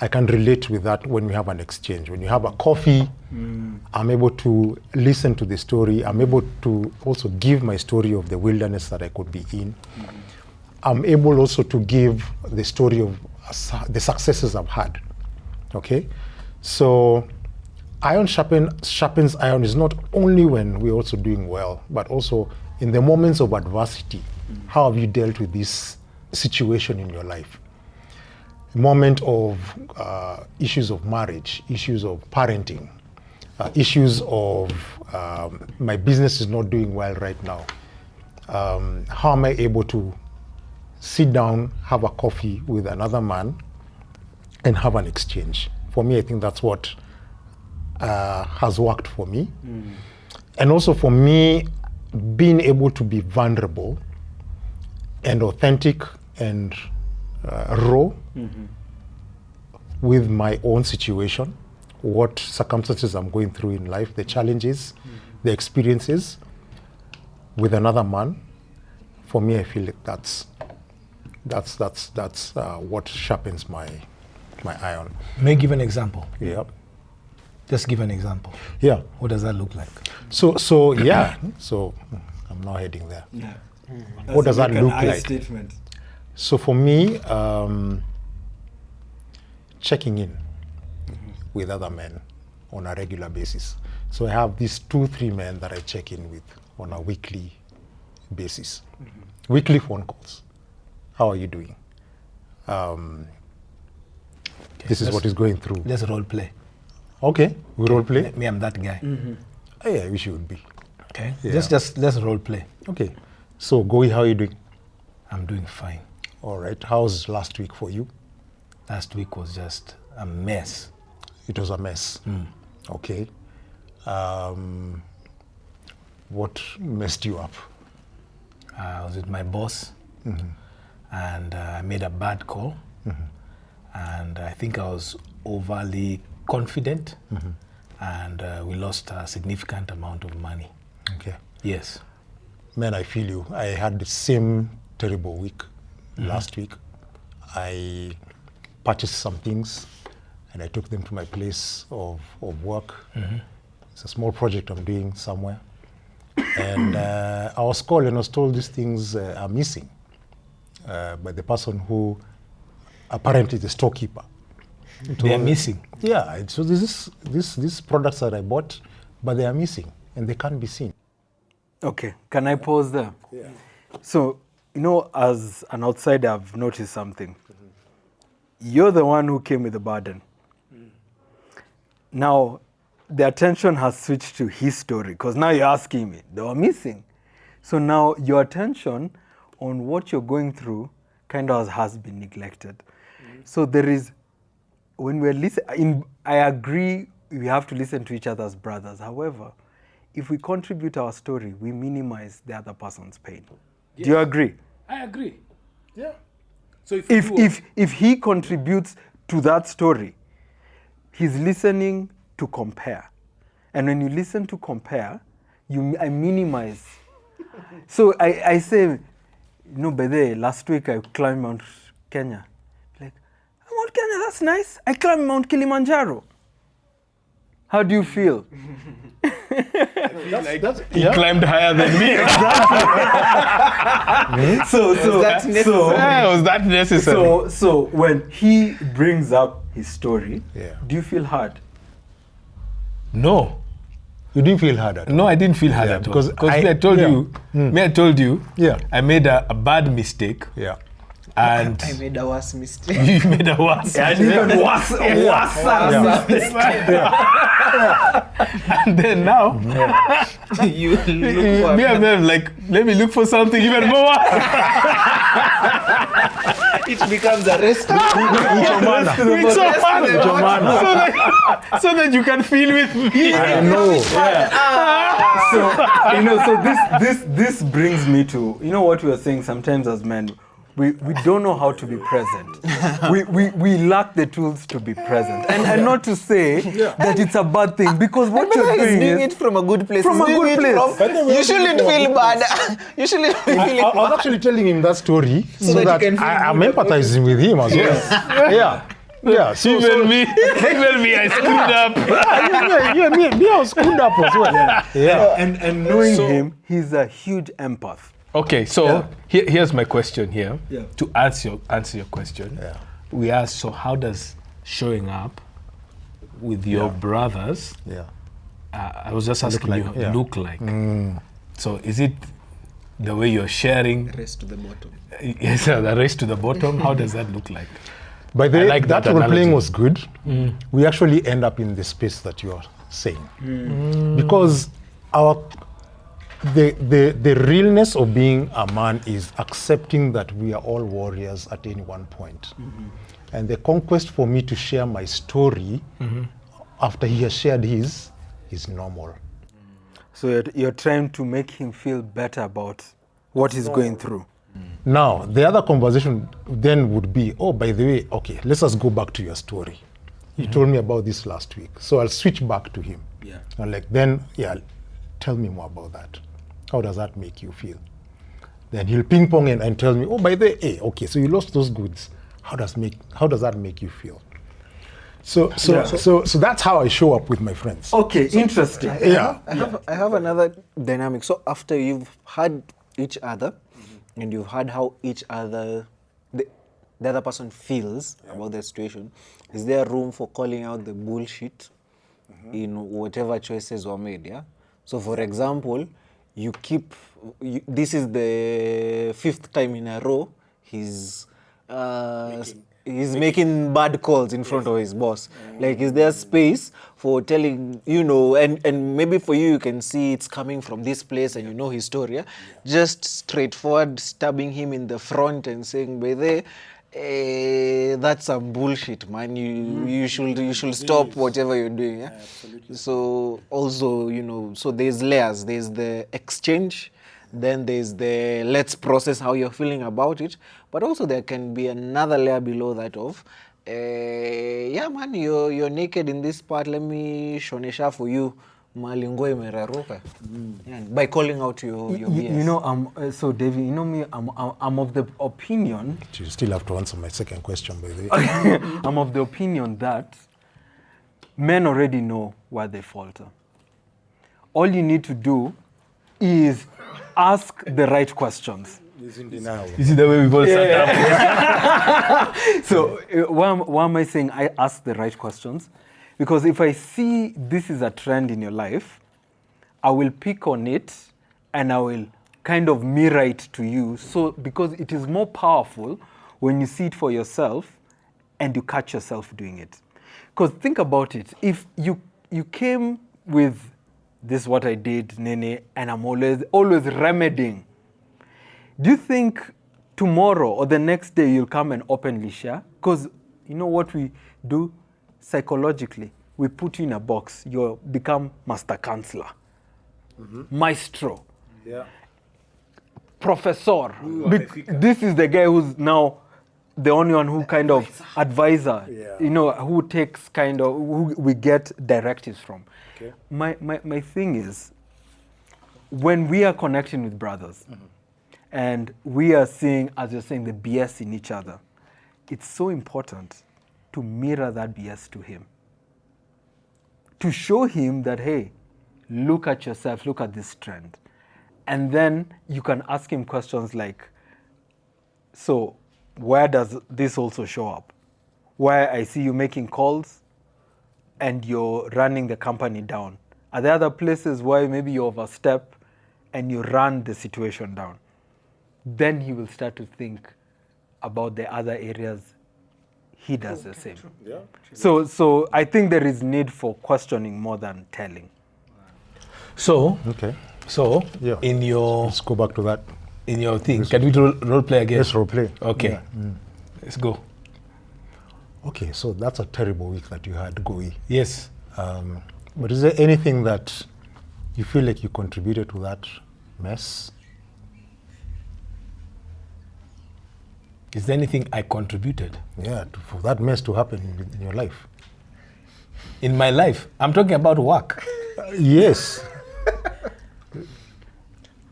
I can relate with that when we have an exchange. When you have a coffee, I'm able to listen to the story. I'm able to also give my story of the wilderness that I could be in. I'm able also to give the story of the successes I've had. Okay? So iron sharpens iron is not only when we're also doing well, but also in the moments of adversity. How have you dealt with this situation in your life? A moment of issues of marriage, issues of parenting, issues of my business is not doing well right now. How am I able to sit down, have a coffee with another man and have an exchange? For me, I think that's what has worked for me. And also for me, being able to be vulnerable and authentic and raw with my own situation, what circumstances I'm going through in life, the challenges, the experiences with another man. For me, I feel like that's what sharpens my iron.
May I give an example?
Yeah.
Just give an example.
Yeah.
What does that look like?
So yeah. So I'm now heading there.
Yeah.
What does that look like?
Statement.
So for me, checking in with other men, on a regular basis. So I have these 2-3 men that I check in with on a weekly basis. Weekly phone calls. How are you doing? This is what is going through.
Let's role play.
Okay, we role play.
Me, I'm that guy.
Oh, yeah, I wish you would be.
Okay.
Yeah.
Just let's role play.
Okay. So, Gowi, how are you doing?
I'm doing fine.
All right. How's last week for you?
Last week was just a mess.
It was a mess. Okay. What messed you up?
I was with my boss, and I made a bad call, and I think I was overly confident, and we lost a significant amount of money.
Okay.
Yes.
Man, I feel you. I had the same terrible week last week. I purchased some things and I took them to my place of work. It's a small project I'm doing somewhere. And I was called and was told these things are missing by the person who apparently is the storekeeper.
They are missing.
Yeah, so these products that I bought, but they are missing and they can't be seen.
Okay, can I pause there? Yeah. So, as an outsider, I've noticed something. You're the one who came with the burden. Now, the attention has switched to his story, because now you're asking me, they were missing. So now your attention on what you're going through kind of has been neglected. So there is, when we're listening, I agree we have to listen to each other as brothers. However, if we contribute our story, we minimize the other person's pain. Yes. Do you agree?
I agree. Yeah. So
if he contributes to that story, he's listening to compare. And when you listen to compare, I minimize. So I say, by the way, last week I climbed Mount Kenya. Like, Mount Kenya, that's nice. I climbed Mount Kilimanjaro. How do you feel?
He climbed higher than me. Was that necessary?
So when he brings up his story, do you feel hard?
No.
You didn't feel hard at all?
No, I didn't feel hard at all. Because I told you, I made a bad mistake.
Yeah.
And
I made a worse mistake.
You made a worse
mistake. Even worse mistake.
And then now,
you look for
me and them like, let me look for something even more.
It becomes a rest.
So that you can feel with me.
I know.
So this brings me to what we were saying sometimes as men. We don't know how to be present. We lack the tools to be present. And not to say that it's a bad thing, because what you're doing
is it from a good place.
From a good place.
You shouldn't feel bad. You shouldn't feel
I was actually telling him that story so that I'm empathizing with him as well. Yeah.
Even me, I screwed up.
Me, I was screwed up as well. Yeah.
And knowing him, he's a huge empath.
Okay, so here's my question here. Yeah. To answer your question, we asked, so how does showing up with your brothers, I was just asking look like? So is it the way you're sharing?
Race to the bottom.
Yes, the race to the bottom. How does that look like?
By the way, that role-playing was good. We actually end up in the space that you're saying. Because the realness of being a man is accepting that we are all warriors at any one point. And the conquest for me to share my story after he has shared his is normal.
So you're trying to make him feel better about what he's going through.
Now, the other conversation then would be, oh, by the way, okay, let's just go back to your story. You told me about this last week. So I'll switch back to him.
Yeah.
And tell me more about that. How does that make you feel? Then he'll ping pong and tell me, oh, by the way, okay, so you lost those goods. How does that make you feel? So that's how I show up with my friends.
Okay, interesting.
I have another dynamic. So after you've had each other, and you've heard how each other, the other person feels about the situation, is there room for calling out the bullshit in whatever choices were made. Yeah. So, for example, this is the 5th time in a row he's making bad calls in front of his boss. Like, is there space for telling, and maybe for you can see it's coming from this place and his story. Yeah? Just straightforward stabbing him in the front and saying, by there, that's some bullshit, man. You should stop whatever you're doing. Yeah? So also, so there's layers. There's the exchange, then there's the let's process how you're feeling about it, but also there can be another layer below that of yeah, man, you're naked in this part, let me shonesha for you. Yeah, by calling out your BS.
So David, me, I'm of the opinion.
You still have to answer my second question, by the way.
I'm of the opinion that men already know where they falter. All you need to do is ask the right questions.
He's in denial.
Is it the way we both sat down?
So why am I saying I ask the right questions? Because if I see this is a trend in your life, I will pick on it and I will kind of mirror it to you. So because it is more powerful when you see it for yourself and you catch yourself doing it. Because think about it. If you came with this is what I did, Nene, and I'm always remedying, do you think tomorrow or the next day you'll come and openly share? Because you know what we do psychologically? We put you in a box. You become master counselor, maestro, professor. This is the guy who's now the only one who kind of advisor, who takes who we get directives from. Okay. My thing is, when we are connecting with brothers, and we are seeing, as you're saying, the BS in each other, it's so important to mirror that BS to him. To show him that, hey, look at yourself, look at this trend. And then you can ask him questions like, so where does this also show up? Where I see you making calls and you're running the company down. Are there other places where maybe you overstep and you run the situation down? Then he will start to think about the other areas he does the same. Yeah. So I think there is need for questioning more than telling.
So,
yeah.
in your...
Let's go back to that.
In your thing, can we role play again?
Let's role play.
Okay.
Yeah.
Let's go.
Okay, so that's a terrible week that you had, Gowi.
Yes.
But is there anything that you feel like you contributed to that mess?
Is there anything I contributed?
Yeah, for that mess to happen in your life.
In my life? I'm talking about work.
Yes.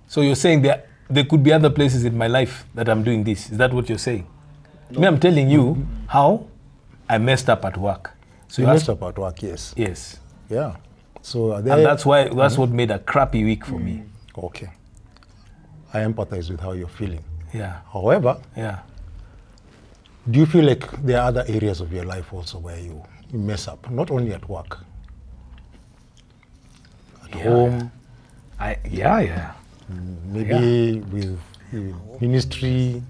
So you're saying there could be other places in my life that I'm doing this. Is that what you're saying? No. Me, I'm telling you how I messed up at work. So
you messed up at work, yes.
Yes.
Yeah. So
and that's what made a crappy week for me.
Okay. I empathize with how you're feeling.
Yeah.
However,
do
you feel like there are other areas of your life also where you mess up, not only at work, at home? Maybe with ministry.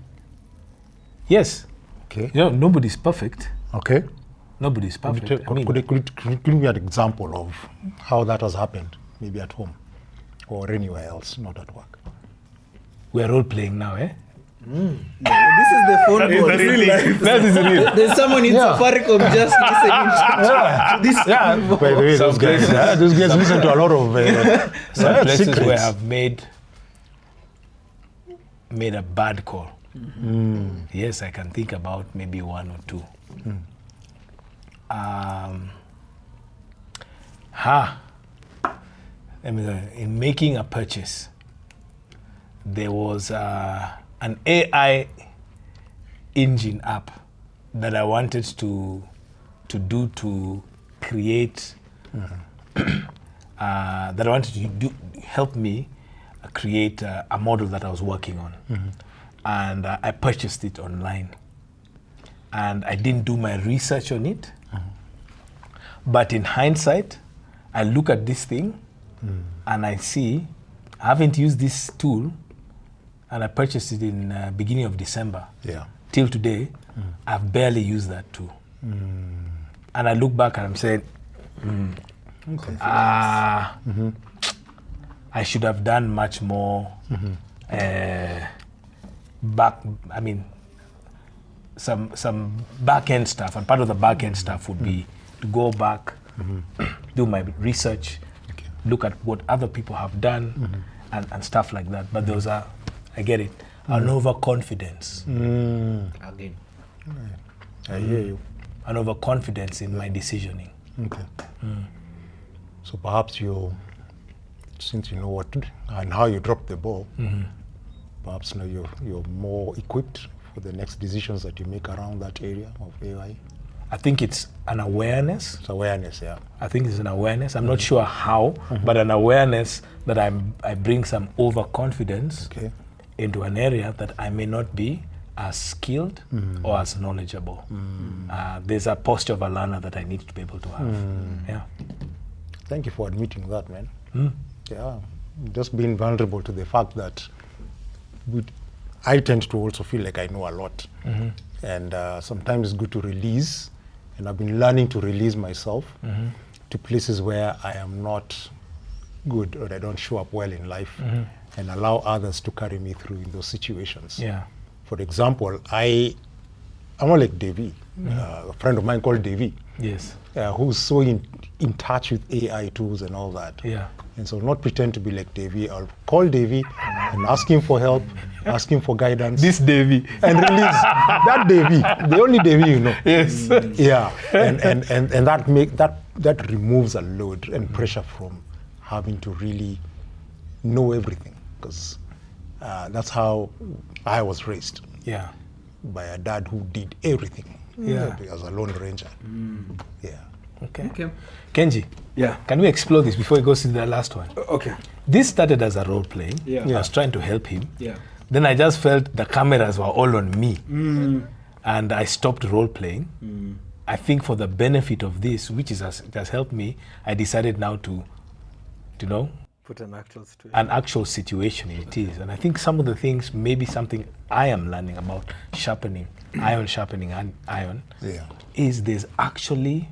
Yes.
Okay.
Nobody's perfect.
Okay.
Nobody's perfect.
Could you give me an example of how that has happened, maybe at home or anywhere else, not at work?
We're role playing now, eh?
Yeah, this is the phone call.
That is real.
There's someone in Safaricom just listening to this.
By the way, those guys listen to a lot of
some places secrets. Where I've made a bad call. Yes, I can think about maybe one or two. In making a purchase, there was an AI engine app that I wanted to do to create that I wanted to do help me create a model that I was working on. And I purchased it online. And I didn't do my research on it. But in hindsight, I look at this thing and I see I haven't used this tool, and I purchased it in beginning of December.
Yeah.
Till today, I've barely used that tool. And I look back and I'm saying, I should have done much more some back-end stuff. And part of the back-end stuff would be to go back, do my research, look at what other people have done, and stuff like that. But those are, I get it, an overconfidence.
Again.
I hear you.
An overconfidence in my decisioning.
Okay. So perhaps since you know what and how you drop the ball, perhaps now you're more equipped for the next decisions that you make around that area of AI.
I think it's an awareness.
It's awareness, yeah.
I think it's an awareness. I'm not sure how, but an awareness that I bring some overconfidence into an area that I may not be as skilled or as knowledgeable. There's a posture of a learner that I need to be able to have. Yeah.
Thank you for admitting that, man. Yeah, just being vulnerable to the fact that I tend to also feel like I know a lot. And sometimes it's good to release. And I've been learning to release myself to places where I am not good or I don't show up well in life and allow others to carry me through in those situations.
Yeah.
For example, I'm not like Davy, a friend of mine called Davy.
Yes.
Who's so in touch with AI tools and all that.
Yeah.
And so not pretend to be like Davy. I'll call Davy and ask him for help, ask him for guidance.
This Davy.
And release that Davy, the only Davy you know.
Yes.
Yeah. And that removes a load and pressure from having to really know everything. Because that's how I was raised.
Yeah.
By a dad who did everything.
Yeah.
As a lone ranger. Yeah.
Okay. Kenji.
Yeah.
Can we explore this before it goes to the last one?
Okay.
This started as a role playing.
Yeah.
I was trying to help him.
Yeah.
Then I just felt the cameras were all on me. And I stopped role playing. I think for the benefit of this, which it has helped me, I decided now to
Put an actual situation.
an actual situation it is. And I think some of the things, maybe something I am learning about sharpening iron, is there's actually,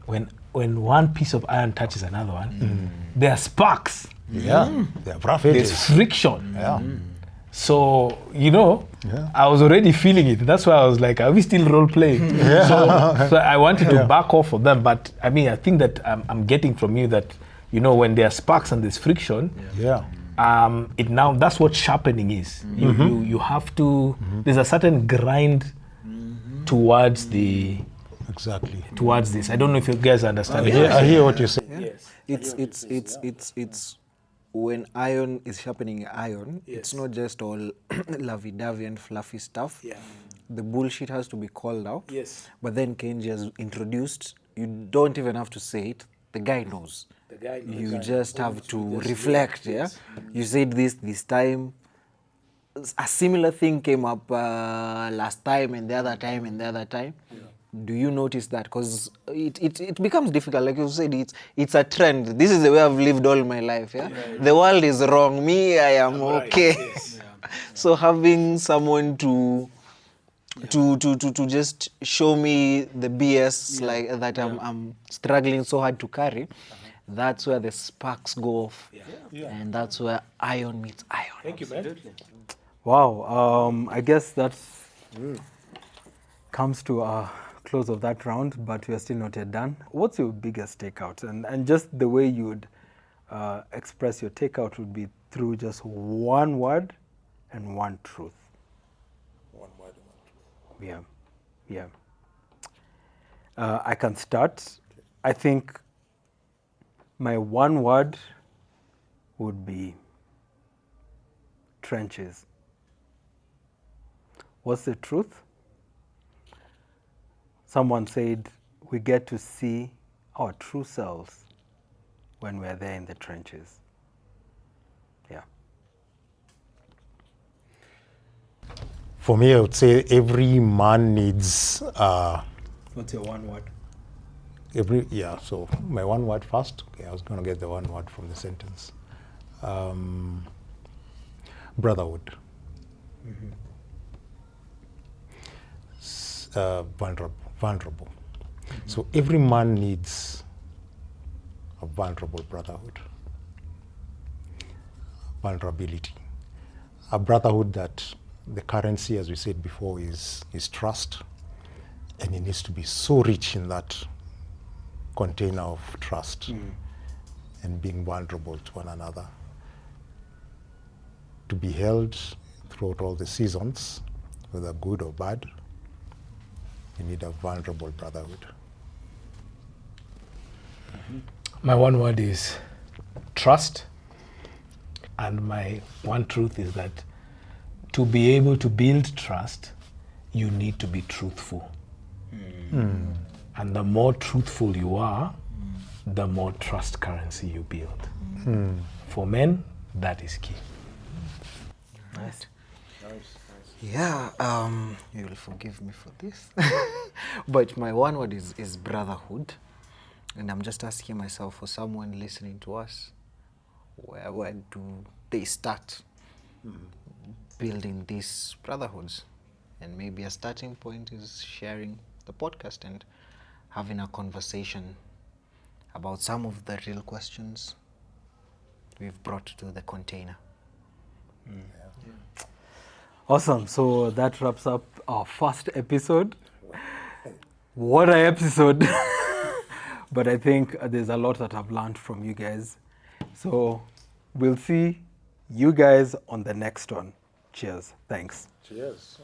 when one piece of iron touches another one, there are sparks.
Yeah. They're rough edges.
There's friction.
Yeah.
So, I was already feeling it. That's why I was like, are we still role playing? So I wanted to back off of them. But I mean, I think that I'm getting from you that, when there are sparks and there's friction, that's what sharpening is. You have to, there's a certain grind towards towards this. I don't know if you guys understand.
I hear what you're saying.
Yes. It's when iron is sharpening iron, it's not just all lovey-dovey and fluffy stuff.
Yeah.
The bullshit has to be called out.
Yes.
But then Kenji has introduced, you don't even have to say it, the guy knows. You just have to reflect, You said this time. A similar thing came up last time and the other time and the other time. Do you notice that? Because it becomes difficult. Like you said, it's a trend. This is the way I've lived all my life. The world is wrong. Me, I am okay. Yes. So having someone to just show me the BS like that I'm struggling so hard to carry, that's where the sparks go off. And that's where iron meets iron.
Thank you, man.
Wow. I guess that comes to a close of that round, but we are still not yet done. What's your biggest takeout? And just the way you would express your takeout would be through just one word and one truth.
One word and one truth.
Yeah. I can start. I think my one word would be trenches. What's the truth? Someone said we get to see our true selves when we're there in the trenches. Yeah.
For me, I would say every man needs
What's your one word?
So my one word first. Okay, I was going to get the one word from the sentence. Brotherhood. Vulnerable. So every man needs a vulnerable brotherhood. Vulnerability. A brotherhood that the currency, as we said before, is trust. And it needs to be so rich in that container of trust and being vulnerable to one another. To be held throughout all the seasons, whether good or bad, you need a vulnerable brotherhood.
My one word is trust. And my one truth is that to be able to build trust, you need to be truthful. And the more truthful you are, the more trust currency you build. For men, that is key.
Nice. Yeah, you will forgive me for this. But my one word is brotherhood. And I'm just asking myself, for someone listening to us, where do they start building these brotherhoods? And maybe a starting point is sharing the podcast and having a conversation about some of the real questions we've brought to the container.
Awesome. So that wraps up our first episode. What an episode. But I think there's a lot that I've learned from you guys. So we'll see you guys on the next one. Cheers. Thanks.
Cheers.